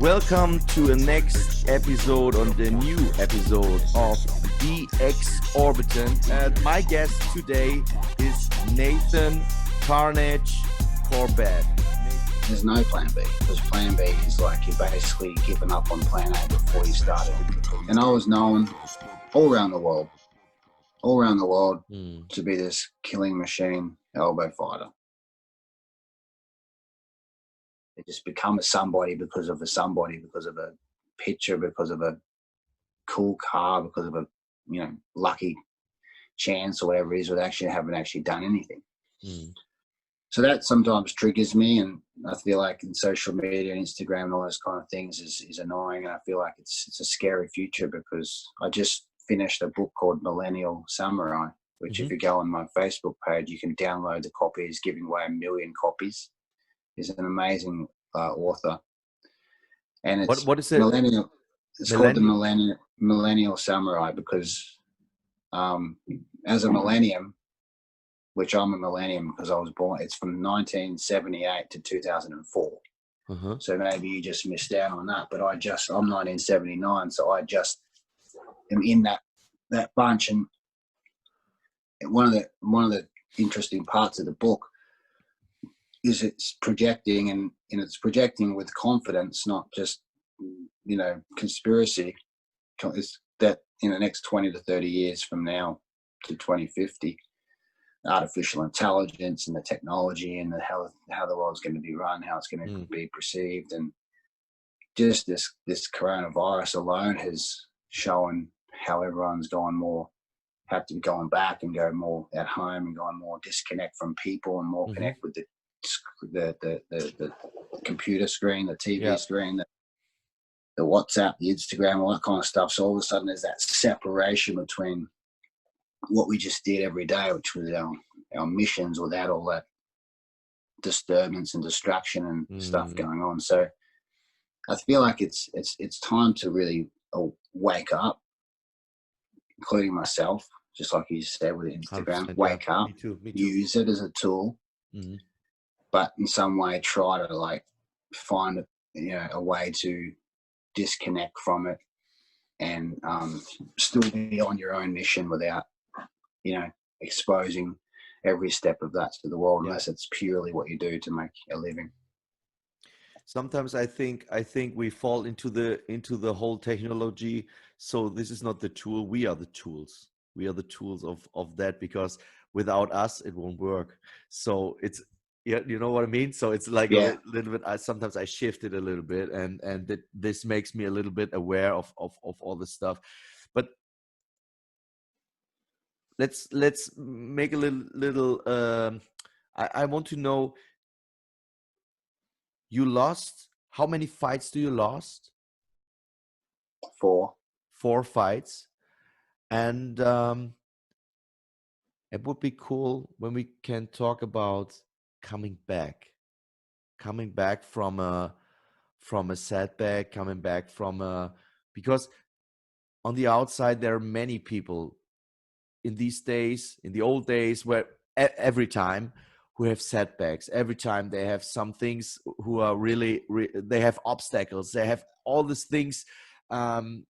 Welcome to the next episode on the new episode of the Xorbitant. And my guest today is Nathan Carnage Corbett. There's no plan B, because plan B is like you're basically giving up on plan A before you started. And I was known all around the world to be this killing machine elbow fighter. It just become a somebody because of a picture, because of a cool car, because of a lucky chance or whatever it is, without haven't actually done anything. So that sometimes triggers me, and I feel like in social media and Instagram and all those kind of things is annoying, and I feel like it's a scary future, because I just finished a book called Millennial Samurai, which if you go on my Facebook page, you can download the copies, giving away 1 million copies. He's an amazing author, and it's what is it? Millennial. It's called the Millennial Samurai because as a millennium, which I'm a millennium because I was born, it's from 1978 to 2004. So maybe you just missed out on that. But I'm 1979, so I just am in that bunch. And one of the interesting parts of the book is it's projecting, and it's projecting with confidence, not just conspiracy. It's that in the next 20 to 30 years from now to 2050, artificial intelligence and the technology and how the world's going to be run, how it's going to be perceived, and just this coronavirus alone has shown how everyone's have to be going back and go more at home and going more disconnect from people and more connect with the computer screen, the TV screen, the WhatsApp, the Instagram, all that kind of stuff. So all of a sudden there's that separation between what we just did every day, which was our missions, without all that disturbance and distraction and stuff going on. So I feel like it's time to really wake up, including myself, just like you said with Instagram. Wake up, me too. Use it as a tool, but in some way try to find a way to disconnect from it and still be on your own mission without exposing every step of that to the world, unless it's purely what you do to make a living. Sometimes I think we fall into the whole technology. So this is not the tool. We are the tools. We are the tools of that, because without us it won't work. So it's you know what I mean. So it's like a little bit. Sometimes I shift it a little bit, and this makes me a little bit aware of all this stuff. But let's make a little. I want to know. You lost. How many fights do you lost? 4 fights, and it would be cool when we can talk about coming back from a setback, coming back because on the outside there are many people in these days, in the old days, where every time who have setbacks, every time they have some things, who are really they have obstacles, they have all these things, and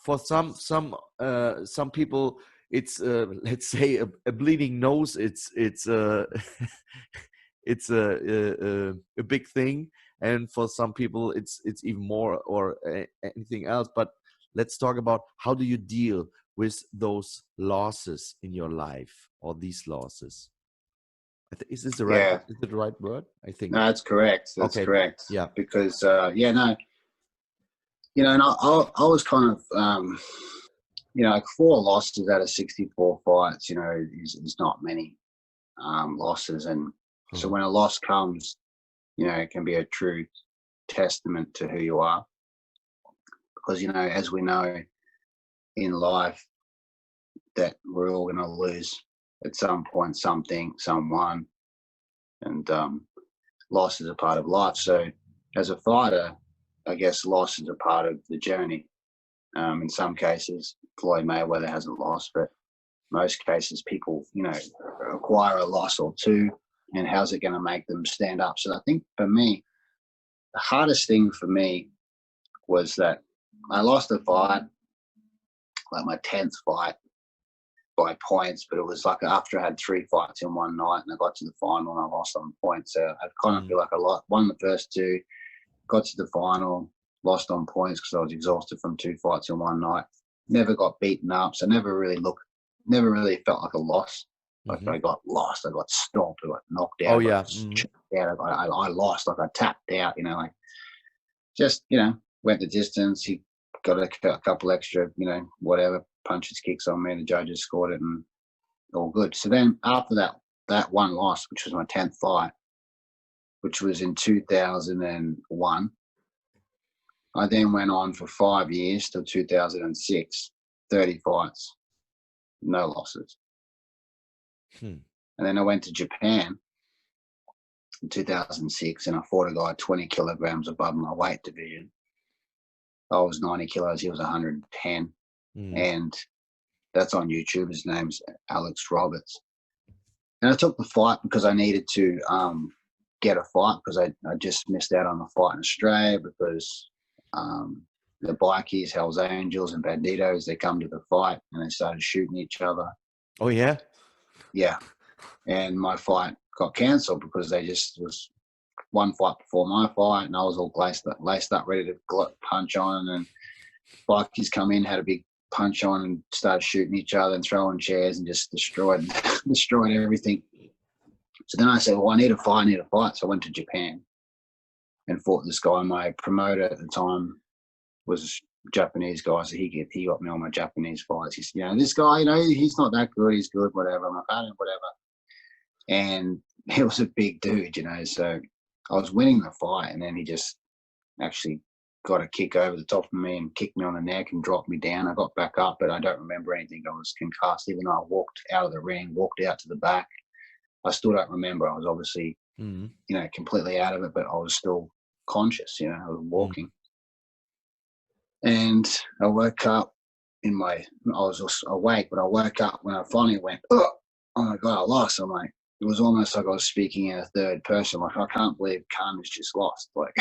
for some people it's let's say a bleeding nose, it's it's a big thing, and for some people it's even more or anything else. But let's talk about, how do you deal with those losses in your life, or these losses? Is this the right? Is it the right word? I think. No, that's correct. That's correct. Yeah. Because and I was kind of like 4 losses out of 64 fights. Is not many losses, and so when a loss comes, it can be a true testament to who you are. Because as we know in life, that we're all going to lose at some point something, someone, and loss is a part of life. So as a fighter, I guess loss is a part of the journey. In some cases, Floyd Mayweather hasn't lost, but most cases people, acquire a loss or two, and how's it going to make them stand up? So I think for me, the hardest thing for me was that I lost a fight, like my 10th fight, by points, but it was like after I had 3 fights in one night, and I got to the final and I lost on points. So I kind of feel like I won the first 2, got to the final, lost on points because I was exhausted from 2 fights in one night. Never got beaten up, so never really felt like a loss. Like I got lost, I got stomped, I got knocked out. Oh yeah. I lost, like I tapped out, you know, like just, you know, went the distance. He got a couple extra, you know, whatever, punches, kicks on me, the judges scored it and all good. So then after that one loss, which was my 10th fight, which was in 2001, I then went on for 5 years till 2006, 30 fights, no losses. And then I went to Japan in 2006 and I fought a guy 20 kilograms above my weight division. I was 90 kilos, he was 110. And that's on YouTube. His name's Alex Roberts. And I took the fight because I needed to get a fight because I just missed out on the fight in Australia because the bikies, Hells Angels and Banditos, they come to the fight and they started shooting each other. Oh yeah? Yeah. And my fight got cancelled because they just was one fight before my fight and I was all laced up, ready to punch on, and bikies come in, had a big punch on and started shooting each other and throwing chairs and just destroyed everything. So then I said, well, I need a fight. So I went to Japan and fought this guy. My promoter at the time was a Japanese guy, so he got me on my Japanese fights. He said, you know, this guy, you know, he's not that good, he's good, whatever. I'm like, I don't know, whatever. And he was a big dude, you know, so I was winning the fight and then he just actually got a kick over the top of me and kicked me on the neck and dropped me down. I got back up, but I don't remember anything. I was concussed. Even though I walked out of the ring, walked out to the back, I still don't remember. I was obviously, you know, completely out of it, but I was still conscious, you know, I was walking. And I woke up I was awake, but I woke up when I finally went, oh my God, I lost. I'm like, it was almost like I was speaking in a third person. Like, I can't believe Carnage just lost. Like,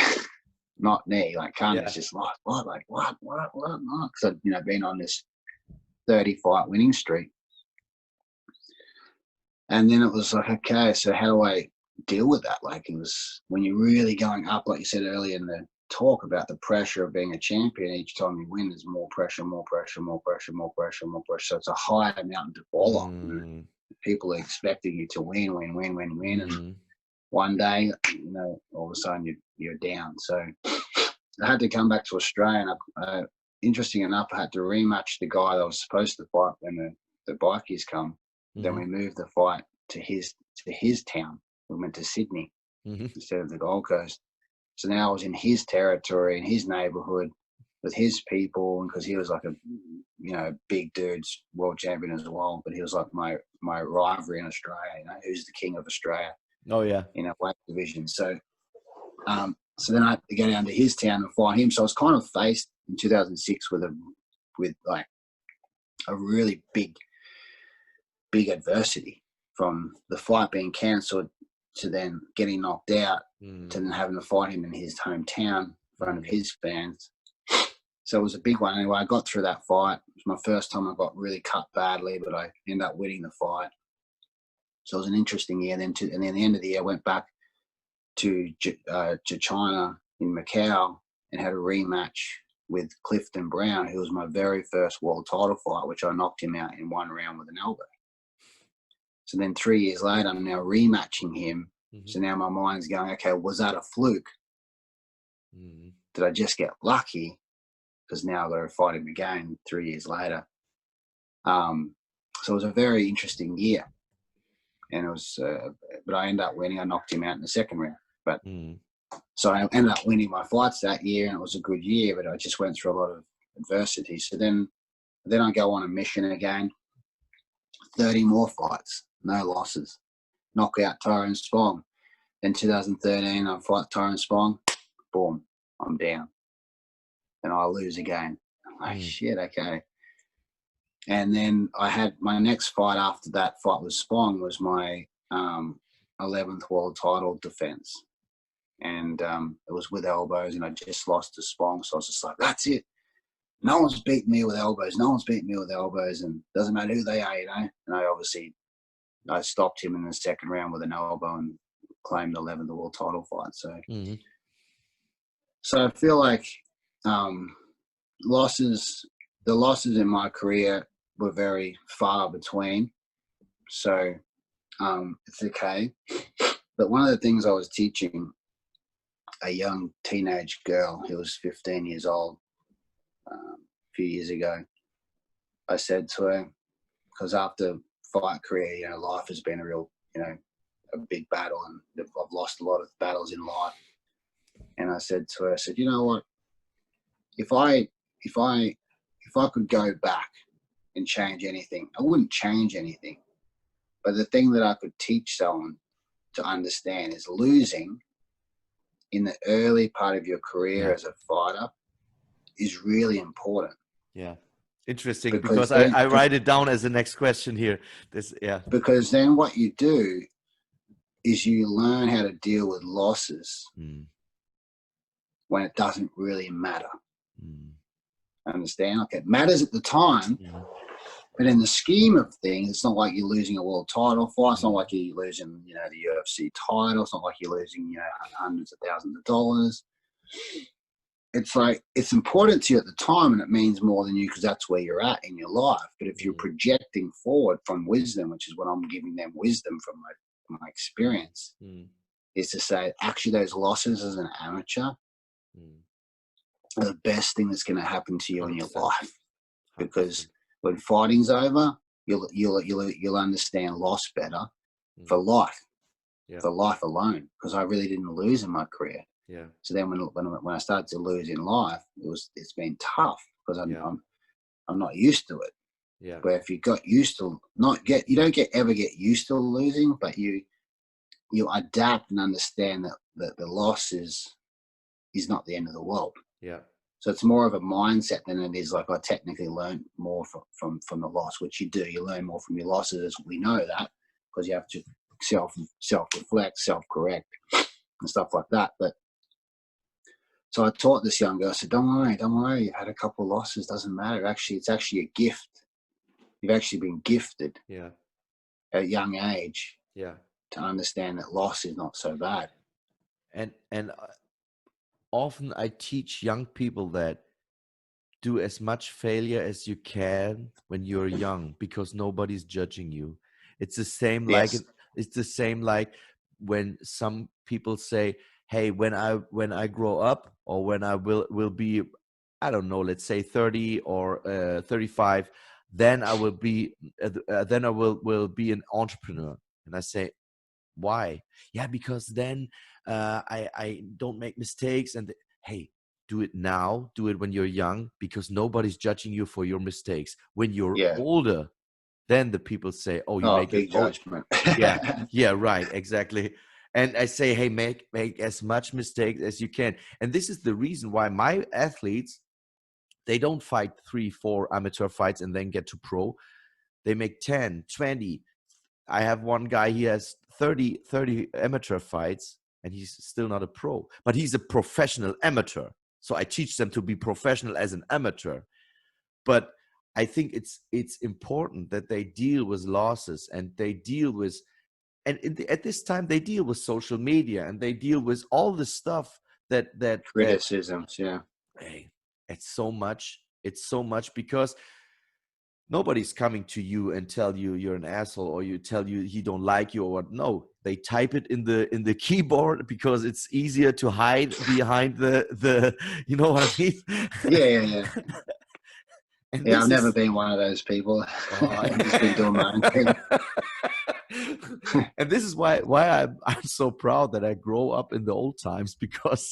not me, like Carnage just lost. What? Like, what? Because I'd, you know, been on this 30 fight winning streak. And then it was like, okay, so how do I deal with that? Like, it was when you're really going up, like you said earlier in the talk about the pressure of being a champion, each time you win, there's more pressure. So it's a higher mountain to fall off. You know? People are expecting you to win. And one day, you know, all of a sudden you're down. So I had to come back to Australia, and interesting enough, I had to rematch the guy that I was supposed to fight when the bikies come. Then we moved the fight to his town. We went to Sydney instead of the Gold Coast. So now I was in his territory, in his neighbourhood, with his people, because he was like a, you know, big dude's world champion as well. But he was like my rivalry in Australia. You know, who's the king of Australia? Oh yeah, in a weight division. So, so then I had to go down to his town and fight him. So I was kind of faced in 2006 with like a really big adversity, from the fight being cancelled to then getting knocked out to then having to fight him in his hometown in front of his fans. So it was a big one. Anyway, I got through that fight. It was my first time I got really cut badly, but I ended up winning the fight. So it was an interesting year. And then at the end of the year, I went back to China in Macau and had a rematch with Clifton Brown, who was my very first world title fight, which I knocked him out in one round with an elbow. So then 3 years later, I'm now rematching him. So now my mind's going, okay, was that a fluke? Did I just get lucky? Because now I've got to fight him again 3 years later. So it was a very interesting year. And it was, but I ended up winning. I knocked him out in the second round. But so I ended up winning my fights that year, and it was a good year, but I just went through a lot of adversity. So then I go on a mission again, 30 more fights, no losses, knock out Tyrone Spong. Then 2013, I fight Tyrone Spong, boom, I'm down. And I lose again. I'm like, shit, okay. And then I had my next fight after that fight with Spong was my 11th world title defense. and it was with elbows, and I just lost to Spong, so I was just like, that's it. No one's beaten me with elbows. No one's beaten me with elbows, and doesn't matter who they are, you know. And I stopped him in the second round with an elbow and claimed 11th world title fight. So, so I feel like the losses in my career were very far between. So it's okay. But one of the things I was teaching a young teenage girl who was 15 years old a few years ago, I said to her, because after fight career, you know, life has been a real, you know, a big battle, and I've lost a lot of battles in life. And I said to her, I said, you know what, if I could go back and change anything, I wouldn't change anything. But the thing that I could teach someone to understand is losing in the early part of your career as a fighter is really important. Yeah. Interesting, because I write it down as the next question here. Because then what you do is you learn how to deal with losses when it doesn't really matter. Understand? Okay, it matters at the time, but in the scheme of things, it's not like you're losing a world title fight. It's not like you're losing, you know, the UFC title. It's not like you're losing, you know, hundreds of thousands of dollars. It's like, it's important to you at the time, and it means more than you because that's where you're at in your life. But if you're projecting forward from wisdom, which is what I'm giving them wisdom from my experience, is to say, actually, those losses as an amateur are the best thing that's going to happen to you in your life. Because when fighting's over, you'll understand loss better for life, for life alone. Because I really didn't lose in my career. Yeah. So then when I started to lose in life, it's been tough because I'm not used to it. Yeah. But if you got used to you don't ever get used to losing, but you adapt and understand that the loss is not the end of the world. Yeah. So it's more of a mindset than it is like I technically learned more from the loss, which you do. You learn more from your losses. We know that because you have to self-reflect, self-correct and stuff like that. But so I taught this young girl, I said, don't worry, you've had a couple of losses, doesn't matter. Actually, it's actually a gift. You've actually been gifted at a young age to understand that loss is not so bad. And often I teach young people that do as much failure as you can when you're young, because nobody's judging you. It's the same like when some people say, hey, when I grow up, or when I will be, I don't know, let's say 30 or 35, then I will be be an entrepreneur. And I say, why? Yeah, because then I don't make mistakes. And hey, do it now. Do it when you're young, because nobody's judging you for your mistakes. When you're older, then the people say, oh, you make big judgment. yeah, right, exactly. And I say, hey, make as much mistakes as you can. And this is the reason why my athletes, they don't fight 3-4 amateur fights and then get to pro. They make 10, 20. I have one guy, he has 30 amateur fights, and he's still not a pro, but he's a professional amateur. So I teach them to be professional as an amateur. But I think it's important that they deal with losses, and they deal with, and at this time they deal with social media, and they deal with all the stuff that criticisms. Hey, it's so much because nobody's coming to you and tell you you're an asshole, or you tell you he don't like you, or what. No, they type it in the keyboard because it's easier to hide behind the you know what I mean? Yeah. I've never been one of those people. I've just been doing my own thing. And this is why I'm so proud that I grow up in the old times, because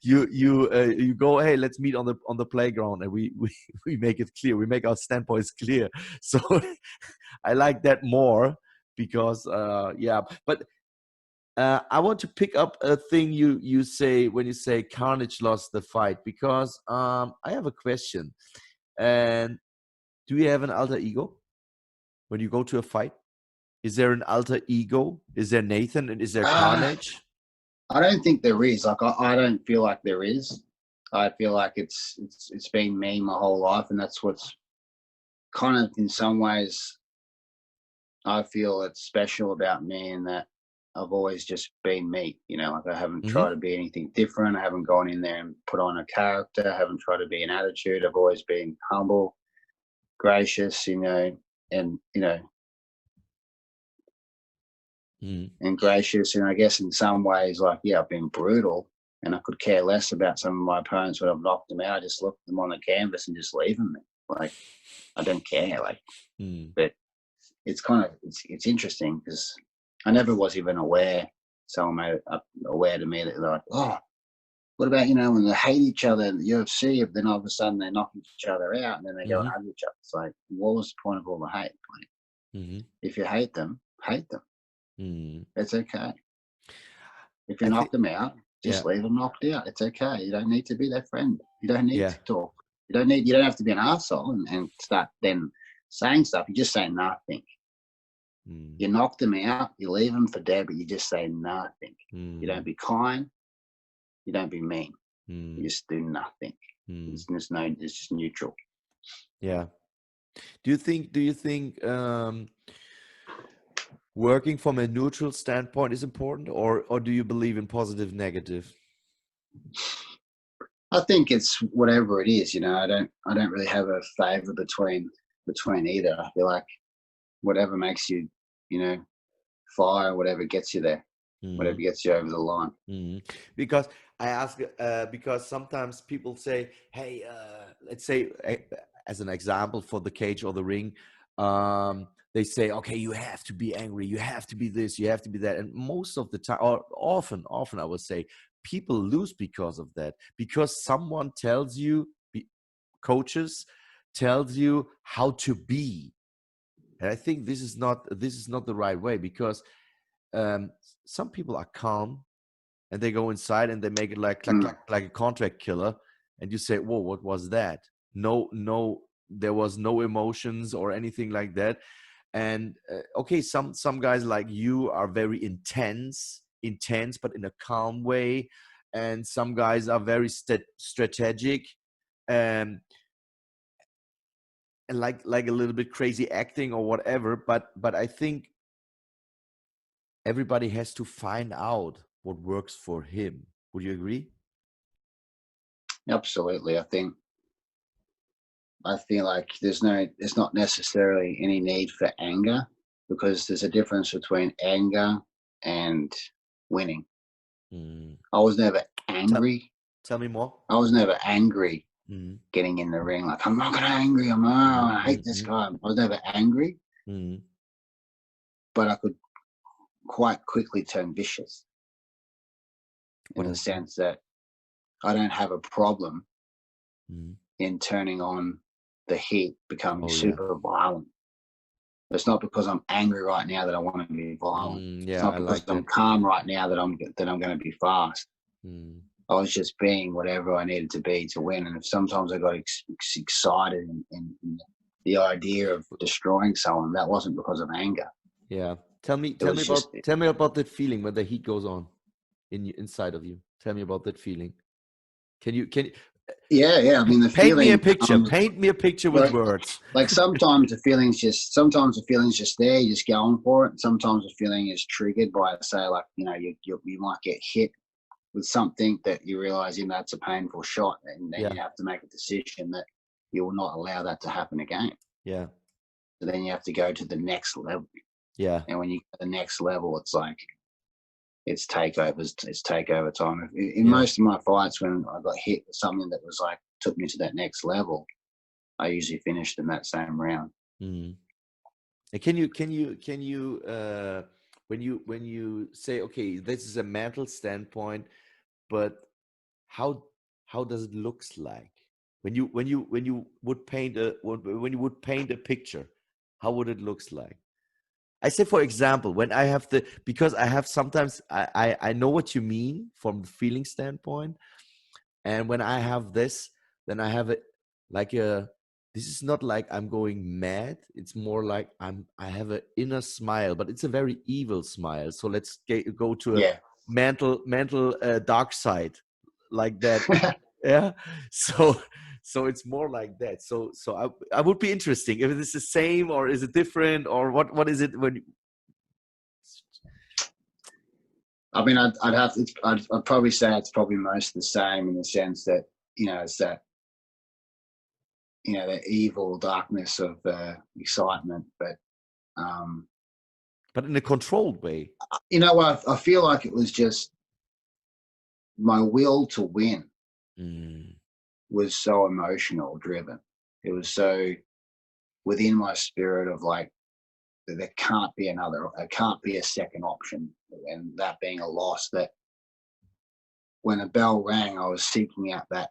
you go, hey, let's meet on the playground, and we make it clear, we make our standpoints clear. So I like that more, because but I want to pick up a thing you say when you say Carnage lost the fight, because I have a question. And do you have an alter ego when you go to a fight? Is there an alter ego? Is there Nathan and is there Carnage? I don't think there is. Like, I don't feel like there is. I feel like it's been me my whole life, and that's what's kind of, in some ways, I feel it's special about me, in that I've always just been me. You know, like, I haven't tried to be anything different. I haven't gone in there and put on a character. I haven't tried to be an attitude. I've always been humble, gracious, you know, and, you know, and gracious. And I guess in some ways, like, yeah, I've been brutal, and I could care less about some of my opponents when I've knocked them out. I just look at them on the canvas and just leave them. Like, I don't care. Like, but it's kind of, it's interesting, because I never was even aware. Someone made it aware to me that they're like, oh, what about, you know, when they hate each other in the UFC, but then all of a sudden they knock each other out, and then they go and hug each other. It's like, what was the point of all the hate? Like, if you hate them, hate them. It's okay. If you knock them out, just leave them knocked out. It's okay. You don't need to be their friend. You don't need to talk. You don't have to be an arsehole and start then saying stuff. You just say nothing. You knock them out, you leave them for dead, but you just say nothing. You don't be kind. You don't be mean. You just do nothing. It's just neutral. Yeah. Do you think working from a neutral standpoint is important, or do you believe in positive, negative? I think it's whatever it is, you know. I don't really have a favor between either. I feel like whatever makes you, you know, fire, whatever gets you there, whatever gets you over the line. Because I ask, because sometimes people say, hey, let's say, as an example for the cage or the ring, they say, okay, you have to be angry, you have to be this, you have to be that. And most of the time, or often I would say, people lose because of that, because someone tells you, coaches tells you how to be. And I think this is not the right way, because some people are calm and they go inside and they make it like clack, clack, like a contract killer, and you say, whoa, what was that? No, there was no emotions or anything like that. And okay, some guys like you are very intense, but in a calm way, and some guys are very strategic, and like a little bit crazy acting or whatever. But I think everybody has to find out what works for him. Would you agree? Absolutely. I feel like there's not necessarily any need for anger, because there's a difference between anger and winning. I was never angry. Tell me more. I was never angry getting in the ring. Like, I'm not gonna angry. I hate this guy. I was never angry, but I could quite quickly turn vicious, in the sense that I don't have a problem in turning on the heat, becoming super violent. It's not because I'm angry right now that I want to be violent. It's not because I'm calm right now that I'm going to be fast. I was just being whatever I needed to be to win. And if sometimes I got excited in the idea of destroying someone, that wasn't because of anger. Yeah. Tell me about that feeling when the heat goes on inside of you. Tell me about that feeling. Can you? Yeah. I mean, the paint feeling. Paint me a picture with words. Like, sometimes the feeling's just there. You're just going for it. And sometimes the feeling is triggered by, say, like, you know, you might get hit with something that you realize, you know, that's a painful shot, and then you have to make a decision that you will not allow that to happen again. Yeah. So then you have to go to the next level. Yeah. And when you go to the next level, it's like, it's takeover time. In most of my fights, when I got hit with something that was like, took me to that next level, I usually finished in that same round. And can you when you say, okay, this is a mental standpoint, but how does it looks like when you would paint a picture? How would it looks like? I say, for example, when I have because I have sometimes I know what you mean from the feeling standpoint, and when I have this, then I have it like this is not like I'm going mad. It's more like I have an inner smile, but it's a very evil smile. So let's go to mental dark side like that. Yeah. So it's more like that. So I would be interesting if it's the same or is it different or what is it when I mean, I'd probably say it's probably most the same in the sense that, you know, it's that, you know, the evil darkness of excitement, but in a controlled way. you know what, I feel like it was just my will to win was so emotional driven. It was so within my spirit of like, there can't be a second option, and that being a loss. That when a bell rang, I was seeking out that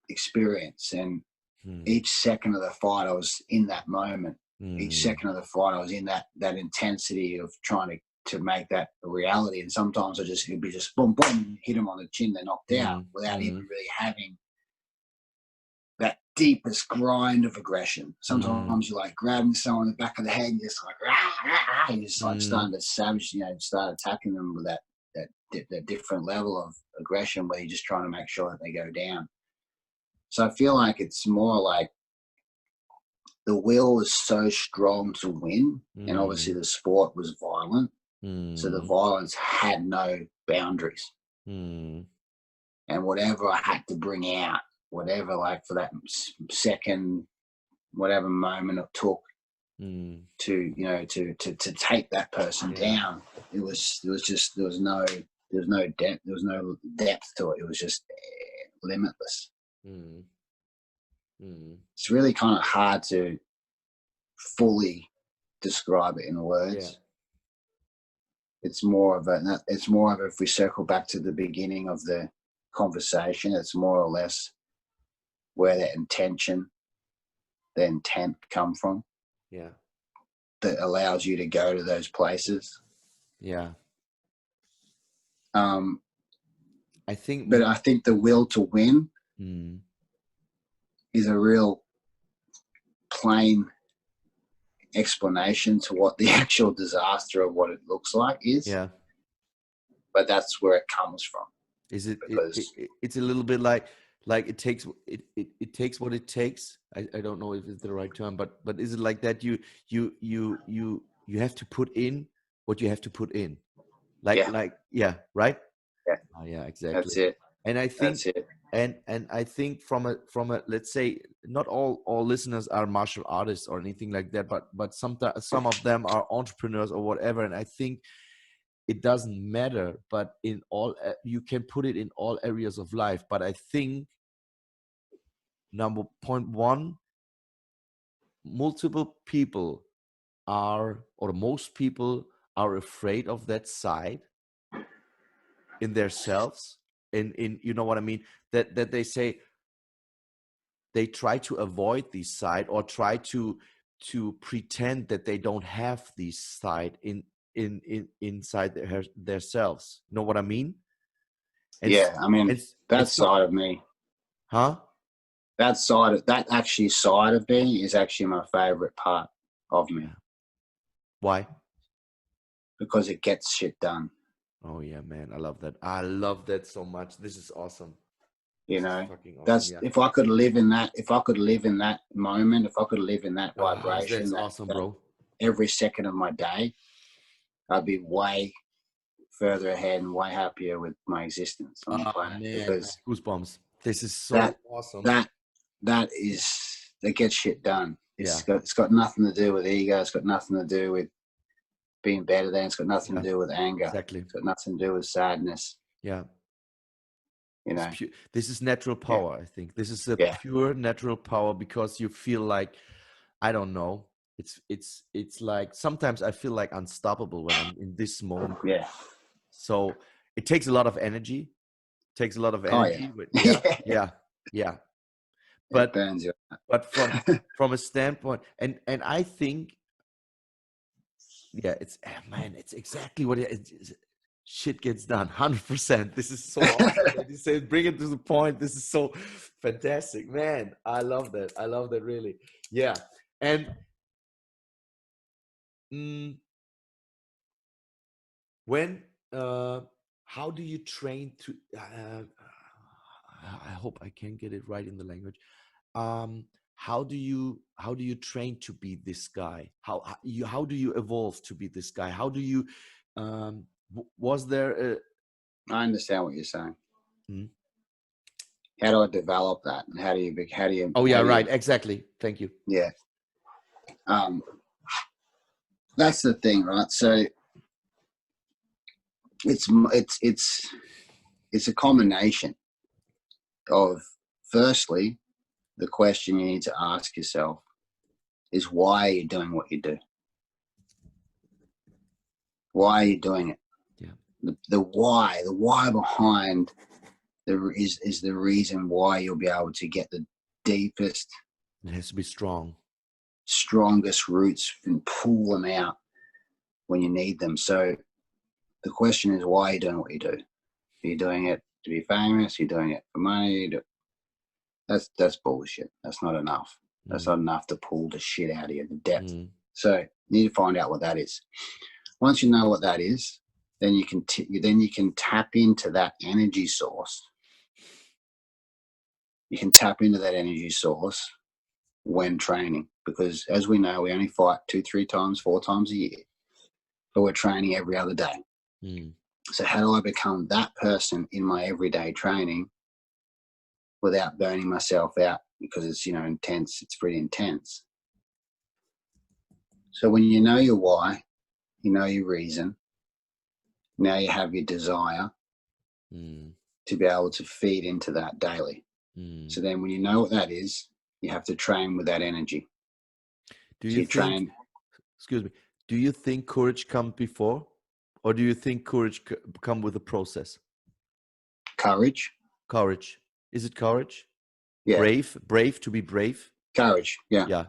experience, and each second of the fight, I was in that moment. Each second of the fight, I was in that intensity of trying to make that a reality. And sometimes it'd be just boom, boom, hit them on the chin, they're knocked out without even really having that deepest grind of aggression. Sometimes you're like grabbing someone in the back of the head, and you're just like, rah, rah, rah, and you're just like starting to savage, you know, start attacking them with that different level of aggression where you're just trying to make sure that they go down. So I feel like it's more like the will was so strong to win, and obviously the sport was violent. So the violence had no boundaries. And whatever I had to bring out, whatever, like for that second, whatever moment it took to, you know, to take that person down, it was just, there was no depth to it. It was just limitless. It's really kind of hard to fully describe it in words. It's more of if we circle back to the beginning of the conversation, it's more or less where the intent come from. Yeah. That allows you to go to those places. Yeah. I think the will to win is a real plain explanation to what the actual disaster of what it looks like is. Yeah. But that's where it comes from. Is it? It's a little bit like it takes what it takes. I don't know if it's the right term, but is it like that? You have to put in what you have to put in. Right? Yeah. Yeah, exactly. That's it. And I think that's it. And I think from a let's say, not all listeners are martial artists or anything like that, but some of them are entrepreneurs or whatever. And I think it doesn't matter, but in all, you can put it in all areas of life. But I think point one, multiple people most people are afraid of that side in themselves. In you know what I mean? That they say they try to avoid this side or try to pretend that they don't have this side inside themselves. You know what I mean? And yeah, I mean that side of me. Huh? That side of me is actually my favorite part of me. Why? Because it gets shit done. Oh yeah, man, I love that. I love that so much. This is awesome. You know, awesome, if I could live in that moment, if I could live in that vibration, that's awesome, bro. Every second of my day, I'd be way further ahead and way happier with my existence on the planet. Man, because goosebumps. This is so awesome. That gets shit done. It's got nothing to do with ego. It's got nothing to do with being better than. It's got nothing to do with anger. Exactly. It's got nothing to do with sadness. Yeah. You know, this is natural power. I think this is a pure natural power, because you feel like, I don't know. It's like sometimes I feel like unstoppable when I'm in this moment. Yeah. So it takes a lot of energy. But it burns you. But from a standpoint, and I think, it's exactly what it is. Shit gets done 100%. This is so awesome. You say, bring it to the point. This is so fantastic, man. I love that. Really. Yeah. And when how do you train to I hope I can get it right in the language. How do you train to be this guy? How do you evolve to be this guy? How do you was there a I understand what you're saying. Hmm? How do I develop that, and how do you Oh yeah, right, exactly. Thank you. Yeah. That's the thing, right? So it's a combination of, firstly, the question you need to ask yourself is, why are you doing what you do? Why are you doing it? Yeah. The why behind is the reason why you'll be able to get the deepest, It has to be strong, strongest roots and pull them out when you need them. So the question is, why are you doing what you do? Are you doing it to be famous? Are you doing it for money? That's bullshit. That's not enough. That's not enough to pull the shit out of you, the depth. So you need to find out what that is. Once you know what that is, then you can tap into that energy source. You can tap into that energy source when training, because as we know, we only fight 2, 3 times, 4 times a year, but we're training every other day. So how do I become that person in my everyday training without burning myself out? Because it's, intense. It's pretty intense. So when you know your why, you know your reason, now you have your desire to be able to feed into that daily. So then when you know what that is, you have to train with that energy. Do you think, excuse me, do you think courage comes before, or do you think courage come with a process? Courage. Is it courage? Yeah. Brave to be brave. Courage. Yeah. Yeah.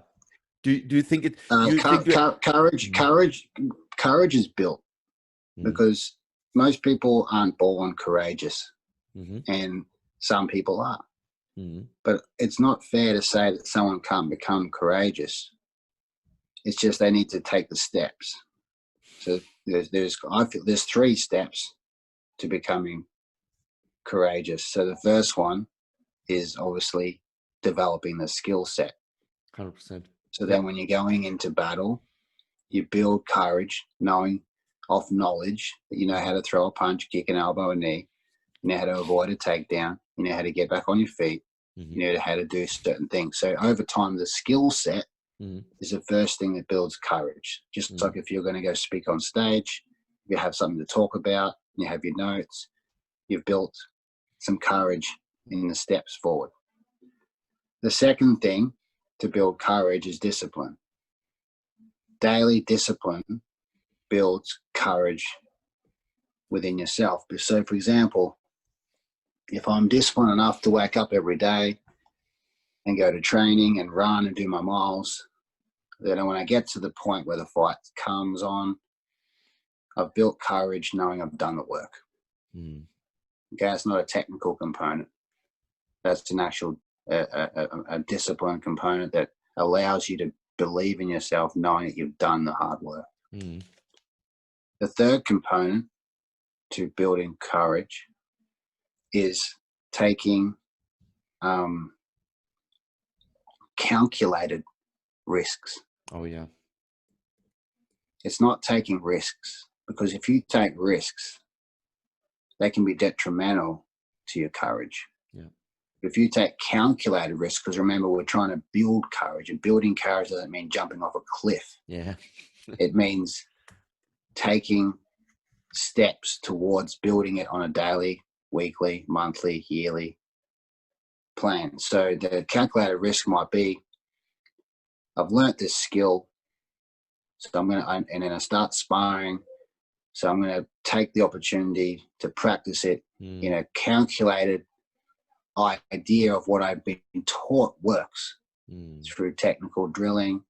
Do you think it? Courage is built because most people aren't born courageous, and some people are. But it's not fair to say that someone can't become courageous. It's just they need to take the steps. So I feel there's 3 steps to becoming courageous. So the first one is obviously developing the skill set. 100%. So then when you're going into battle, you build courage, knowledge that you know how to throw a punch, kick an elbow, a knee. You know how to avoid a takedown. You know how to get back on your feet. You know how to do certain things. So over time, the skill set is the first thing that builds courage. Just like if you're going to go speak on stage, you have something to talk about, you have your notes, you've built some courage in the steps forward. The second thing to build courage is discipline. Daily discipline builds courage within yourself. So, for example, if I'm disciplined enough to wake up every day and go to training and run and do my miles, then when I get to the point where the fight comes on, I've built courage knowing I've done the work. Okay, it's not a technical component. That's an actual a discipline component that allows you to believe in yourself, knowing that you've done the hard work. The third component to building courage is taking calculated risks. Oh yeah. It's not taking risks, because if you take risks, they can be detrimental to your courage. Yeah. If you take calculated risks, because remember, we're trying to build courage, and building courage doesn't mean jumping off a cliff. Yeah. It means taking steps towards building it on a daily, weekly, monthly, yearly plan. So the calculated risk might be, I've learnt this skill, so and then I start sparring. So I'm going to take the opportunity to practice it in a calculated idea of what I've been taught works through technical drilling.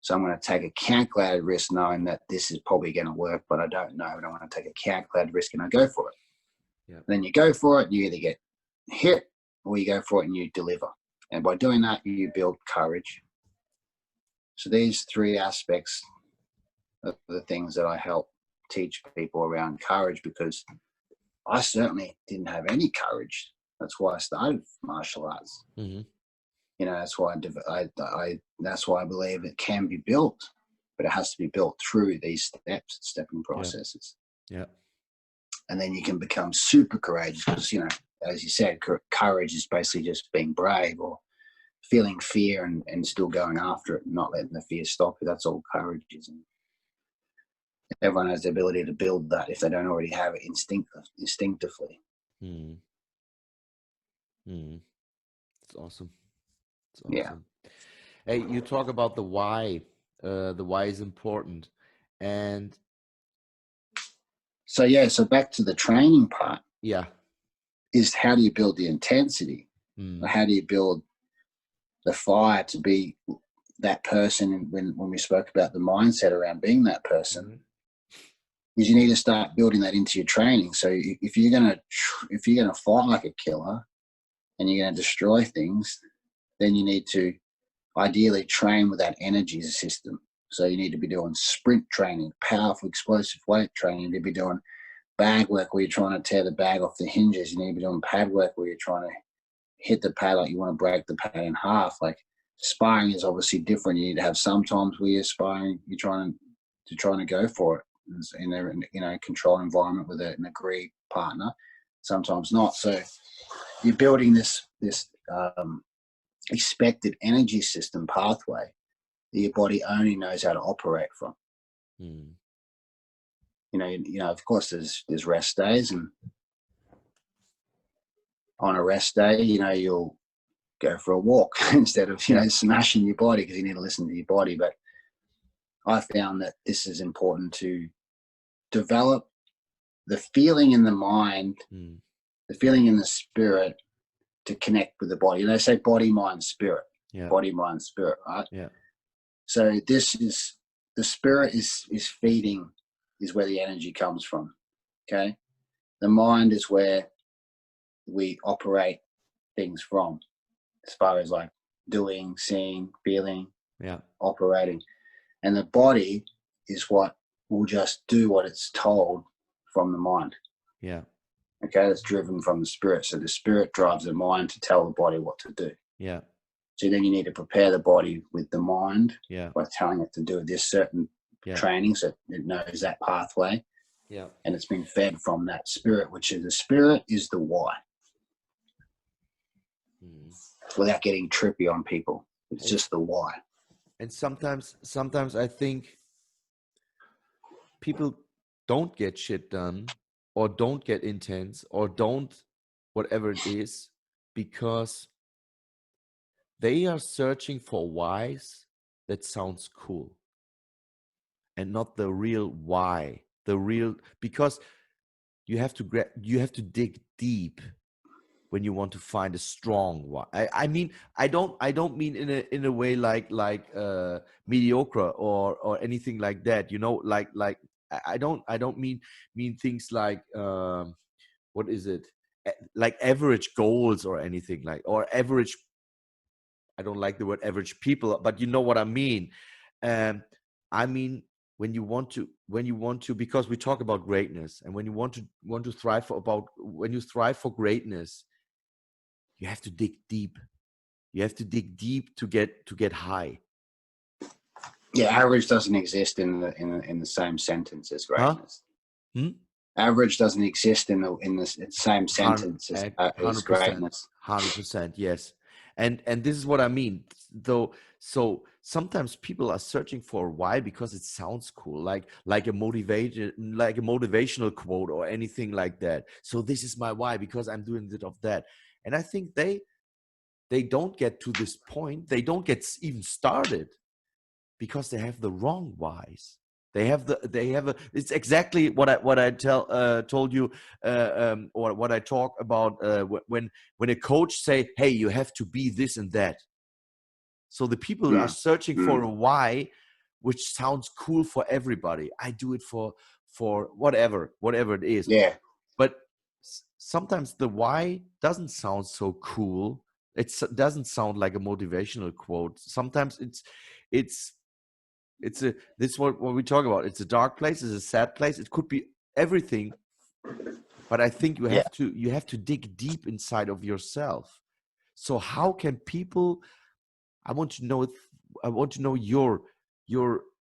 So I'm going to take a calculated risk knowing that this is probably going to work, but I don't know. And I want to take a calculated risk and I go for it. Yeah. Then you go for it and you either get hit or you go for it and you deliver. And by doing that, you build courage. So these 3 aspects are the things that I help teach people around courage, because I certainly didn't have any courage. That's why I started martial arts. Mm-hmm. You know, that's why that's why I believe it can be built, but it has to be built through these stepping processes. Yeah. And then you can become super courageous, because, you know, as you said, courage is basically just being brave or feeling fear and still going after it and not letting the fear stop you. That's all courage is. And everyone has the ability to build that if they don't already have it instinctively. Mm. Mm. It's awesome. It's awesome. Yeah. Hey, you talk about the why. The why is important. And so back to the training part. Yeah. Is how do you build the intensity? Mm. How do you build the fire to be that person? When we spoke about the mindset around being that person, Mm-hmm. is you need to start building that into your training. So if you're gonna fight like a killer and you're gonna destroy things, then you need to ideally train with that energy system. So you need to be doing sprint training, powerful explosive weight training. You need to be doing bag work where you're trying to tear the bag off the hinges. You need to be doing pad work where you're trying to hit the pad like you want to break the pad in half. Like, sparring is obviously different. You need to have some times where you're sparring, you're trying to go for it in a controlled environment with an agreed partner. Sometimes not. So you're building this expected energy system pathway that your body only knows how to operate from. Mm. You know, of course, there's rest days, and on a rest day, you know, you'll go for a walk instead of, you know, smashing your body, because you need to listen to your body. But I found that this is important to develop the feeling in the mind, the feeling in the spirit to connect with the body. And they say body, mind, spirit. Yeah. Body, mind, spirit, right? Yeah. So this is, the spirit is feeding, is where the energy comes from. Okay. The mind is where we operate things from, as far as like doing, seeing, feeling, operating. And the body is what will just do what it's told from the mind. Yeah. Okay, that's driven from the spirit. So the spirit drives the mind to tell the body what to do. Yeah. So then you need to prepare the body with the mind by telling it to do this certain training, so it knows that pathway. Yeah. And it's been fed from that spirit, which is, the spirit is the why. Without getting trippy on people, it's just the why. And sometimes I think people don't get shit done, or don't get intense, or don't whatever it is, because they are searching for whys that sounds cool, and not the real why. The real, because you have to dig deep when you want to find a strong why. I mean, I don't mean in a way like mediocre or anything like that. You know, like I don't mean things like what is it, like average goals or anything like, or average. I don't like the word average people, but you know what I mean. I mean, when you want to, because we talk about greatness, and when you want to thrive when you thrive for greatness, you have to dig deep. You have to dig deep to get high. Yeah, average doesn't exist in the same sentence as greatness. Huh? Average doesn't exist in the same sentence as greatness. 100%, yes. And this is what I mean. Though, so sometimes people are searching for why because it sounds cool, like a motivational quote or anything like that. So this is my why because I'm doing this of that. And I think they don't get to this point. They don't get even started because they have the wrong whys. It's exactly what I told you, or what I talk about when a coach say, hey, you have to be this and that. So the people are searching for a why, which sounds cool for everybody. I do it for whatever it is. Yeah. But sometimes the why doesn't sound so cool. It doesn't sound like a motivational quote. Sometimes it's this is what we talk about. It's a dark place, it's a sad place. It could be everything, but I think you have to dig deep inside of yourself. So how can people? I want to know your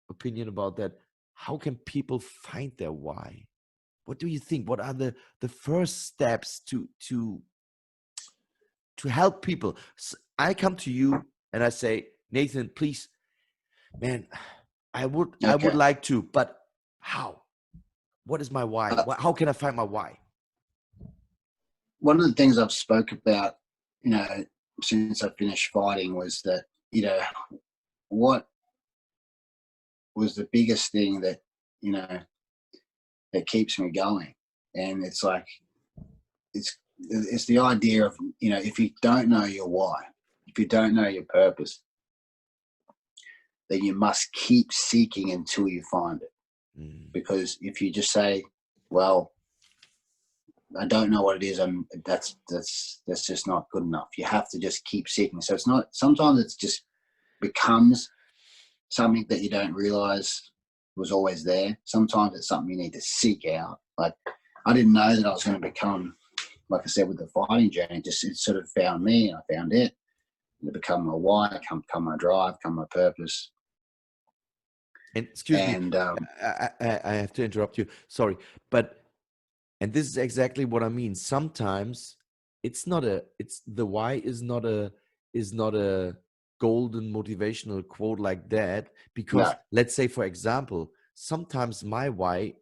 opinion about that. How can people find their why? What do you think? What are the first steps to help people? So I come to you and I say, Nathan, please, man, I would like to, but how? What is my why? How can I find my why? One of the things I've spoke about, since I finished fighting was that, what was the biggest thing that, that keeps me going. And it's like, it's the idea of, if you don't know your why, if you don't know your purpose, then you must keep seeking until you find it. Because if you just say, well, I don't know what it is, that's just not good enough. You have to just keep seeking. So it's not, sometimes it's just becomes something that you don't realize was always there. Sometimes it's something you need to seek out. Like, I didn't know that I was going to become, like I said, with the fighting journey, it sort of found me, and I found it. And it become my why, become my drive, become my purpose. And excuse me, I have to interrupt you. Sorry, but and this is exactly what I mean. Sometimes the why is not a golden motivational quote like that, because let's say, for example, sometimes my why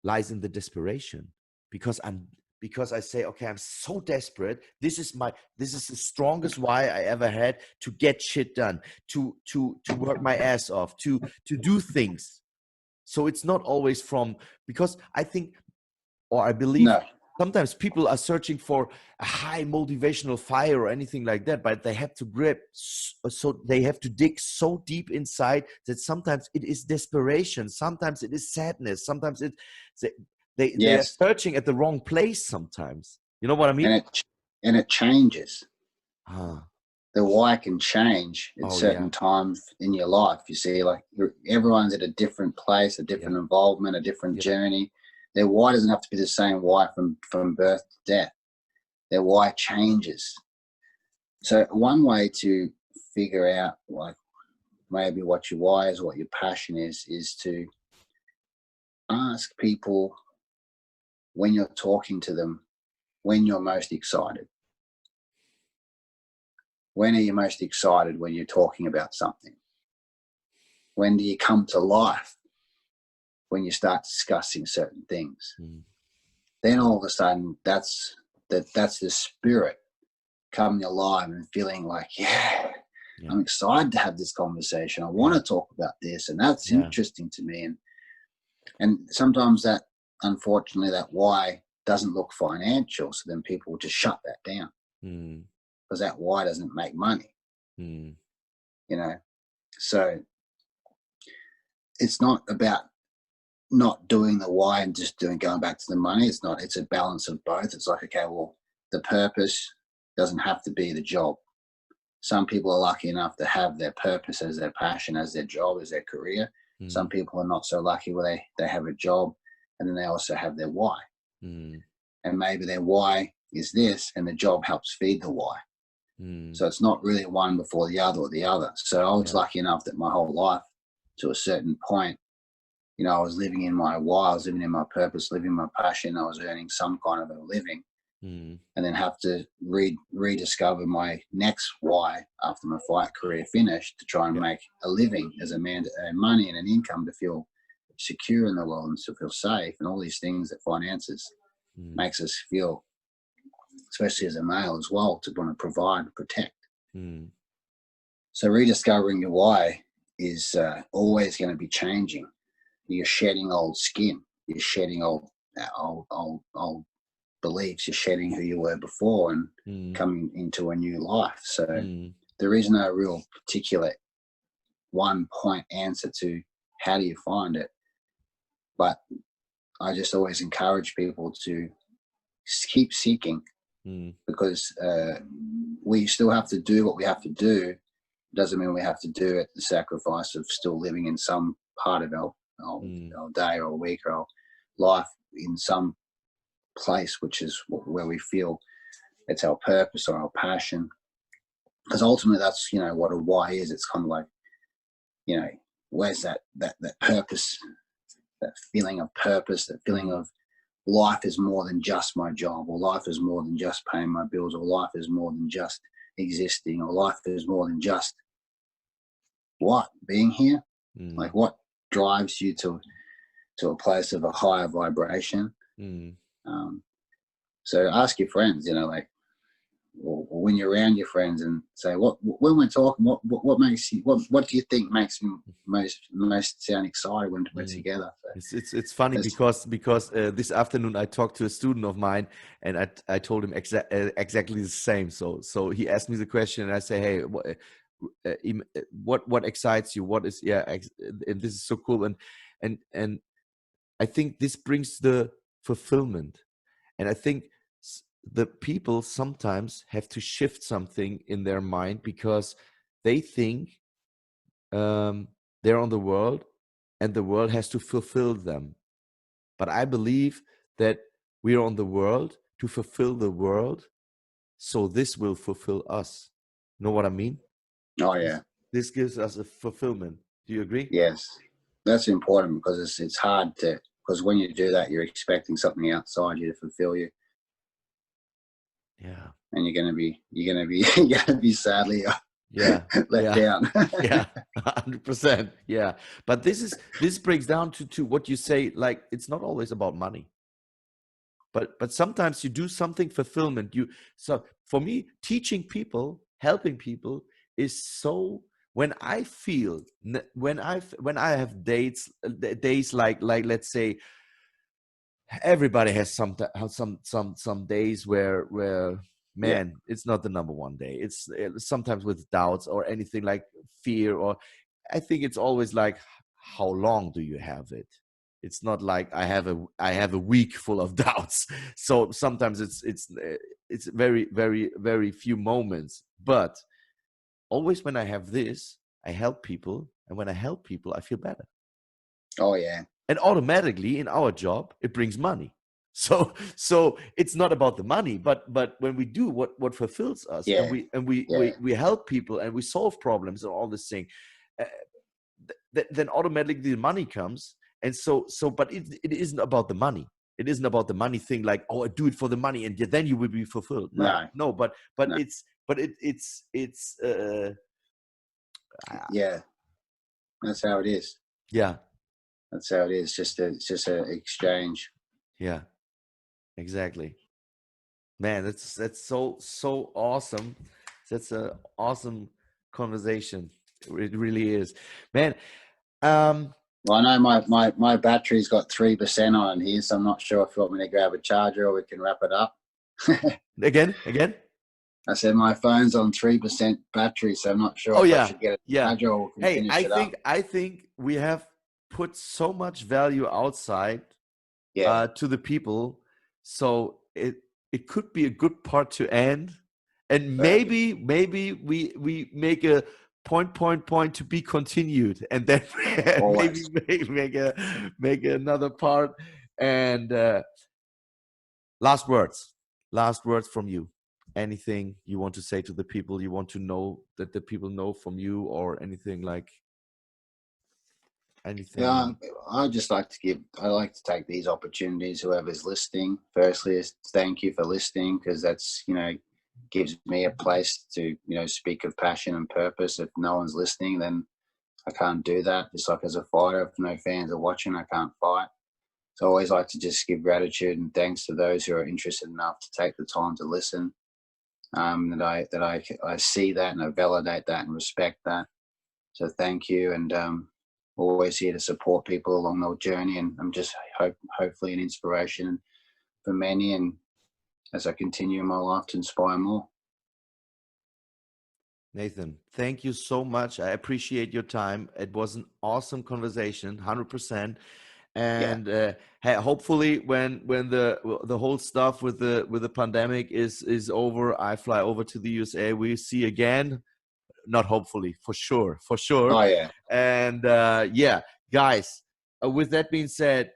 lies in the desperation, because I say, okay, I'm so desperate. This is the strongest why I ever had to get shit done, to work my ass off, to do things. So it's not always because I think, or I believe, sometimes people are searching for a high motivational fire or anything like that, but they have to they have to dig so deep inside that sometimes it is desperation, sometimes it is sadness, sometimes they are searching at the wrong place sometimes. You know what I mean? And it changes. The why can change at certain times in your life. You see, like, everyone's at a different place, a different involvement, a different journey. Their why doesn't have to be the same why from birth to death. Their why changes. So one way to figure out, like, maybe what your why is, what your passion is to ask people, when you're talking to them, when you're most excited. When are you most excited when you're talking about something? When do you come to life? When you start discussing certain things. Then all of a sudden, that's the spirit coming alive and feeling like, I'm excited to have this conversation. I want to talk about this, and that's interesting to me. And sometimes that, unfortunately, that why doesn't look financial, so then people will just shut that down because that why doesn't make money. So it's not about not doing the why and just going back to the money. It's a balance of both. It's like, okay, well, the purpose doesn't have to be the job. Some people are lucky enough to have their purpose as their passion, as their job, as their career. Some people are not so lucky where they have a job and then they also have their why. And maybe their why is this and the job helps feed the why. So it's not really one before the other or the other. So I was lucky enough that my whole life, to a certain point, I was living in my why, I was living in my purpose, living my passion. I was earning some kind of a living, and then have to rediscover my next why after my fight career finished, to try and make a living as a man, to earn money and an income, to feel secure in the world and to feel safe, and all these things that finances makes us feel, especially as a male as well, to want to provide and protect. So rediscovering your why is always going to be changing. You're shedding old skin. You're shedding old beliefs. You're shedding who you were before and coming into a new life. So there is no real particular one point answer to how do you find it. But I just always encourage people to keep seeking, because we still have to do what we have to do, doesn't mean we have to do it at the sacrifice of still living in some part of our day or week or our life in some place, which is where we feel it's our purpose or our passion. Because ultimately that's, you know, what a why is. It's kind of like, you know, where's that purpose, that feeling of purpose, that feeling of life is more than just my job, or life is more than just paying my bills, or life is more than just existing, or life is more than just being here. Like what drives you to a place of a higher vibration. So ask your friends, you know, like, or when you're around your friends, and say, when we're talking, what makes you, what do you think makes me most sound excited when we're together? So it's funny because this afternoon I talked to a student of mine, and I told him exactly the same. So he asked me the question, and I say, hey, what excites you? What is, and this is so cool, and I think this brings the fulfillment, and I think the people sometimes have to shift something in their mind, because they think they're on the world and the world has to fulfill them. But I believe that we are on the world to fulfill the world, so this will fulfill us. Know what I mean? Oh yeah. This gives us a fulfillment. Do you agree? Yes, that's important, because it's hard to, because when you do that, you're expecting something outside you to fulfill you. Yeah. And you're gonna be sadly let down. 100%. Yeah. But this breaks down to what you say, like, it's not always about money. But sometimes you do something fulfillment. So for me, teaching people, helping people is so, when I feel, when I have days like let's say, everybody has some days where man, it's not the number one day. It's sometimes with doubts or anything, like fear, or I think it's always like, how long do you have it? It's not like I have a week full of doubts. So sometimes it's very, very, very few moments. But always when I have this, I help people, and when I help people, I feel better. Oh yeah. And automatically in our job, it brings money. So it's not about the money, but when we do what fulfills us, and we help people, and we solve problems and all this thing, then automatically the money comes. And but it isn't about the money. It isn't about the money thing, like, oh, I do it for the money and then you will be fulfilled. No, but it's yeah, that's how it is. Yeah. That's how it is. It's just an exchange. Yeah, exactly. Man, that's so awesome. That's an awesome conversation. It really is, man. Well, I know my battery's got 3% on here, so I'm not sure if you want me to grab a charger or we can wrap it up. Again? I said my phone's on 3% battery, so I'm not sure if I should get a charger or we can finish it up. I think we have put so much value outside to the people, so it could be a good part to end, and maybe we make a point to be continued, and then maybe make another part. And last words from you. Anything you want to say to the people, you want to know that the people know from you, or anything like anything? Yeah, I like to take these opportunities, whoever's listening, firstly, is thank you for listening, because that's, you know, gives me a place to, you know, speak of passion and purpose. If no one's listening, then I can't do that. Just like as a fighter, if no fans are watching, I can't fight. So I always like to just give gratitude and thanks to those who are interested enough to take the time to listen. That I see that, and I validate that and respect that. So thank you, and always here to support people along their journey, and I'm just hopefully an inspiration for many, and as I continue in my life to inspire more. Nathan, thank you so much. I appreciate your time. It was an awesome conversation, 100%. And hey, hopefully when the whole stuff with the pandemic is over, I fly over to the USA. We see again. not hopefully, for sure. Oh yeah. And yeah, guys, with that being said,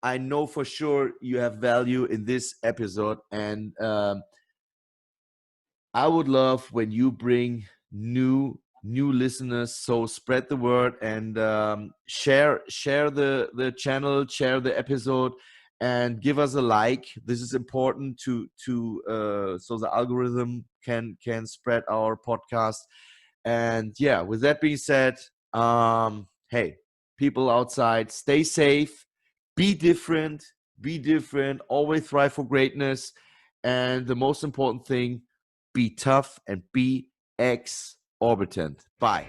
I know for sure you have value in this episode, and I would love when you bring new listeners. So spread the word and share the channel, share the episode, and give us a like. This is important to so the algorithm can spread our podcast. And yeah, with that being said, hey, people outside, stay safe, be different, always thrive for greatness, and the most important thing, be tough and be exorbitant. Bye.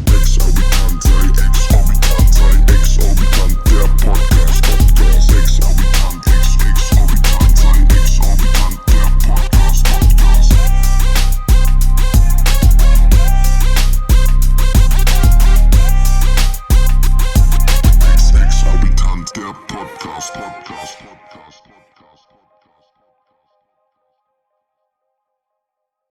Exorbitant, der Podcast, exorbitant, der Podcast. Exorbitant, der Podcast.